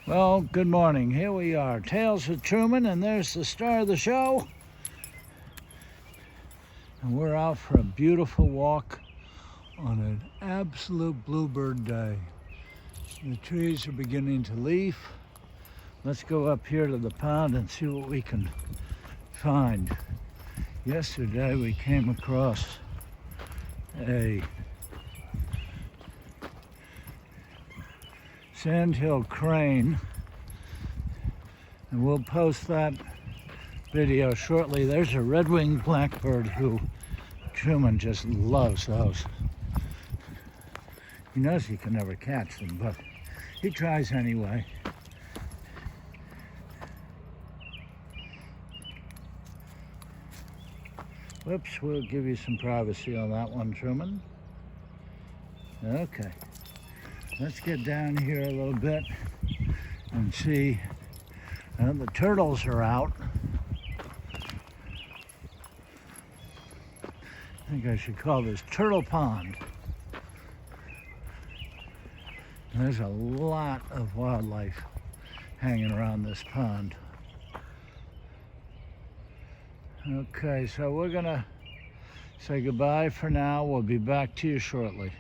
Well, good morning. Here we are, Tales of Truman, and there's the star of the show. And we're out for a beautiful walk on an absolute bluebird day. The trees are beginning to leaf. Let's go up here to the pond and see what we can find. Yesterday we came across a sandhill crane, and we'll post that video shortly. There's a red-winged blackbird who Truman just loves those. He knows he can never catch them, but he tries anyway. Whoops, we'll give you some privacy on that one, Truman. Okay, let's get down here a little bit and see. The turtles are out. I think I should call this Turtle Pond. And there's a lot of wildlife hanging around this pond. Okay, so we're gonna say goodbye for now. We'll be back to you shortly.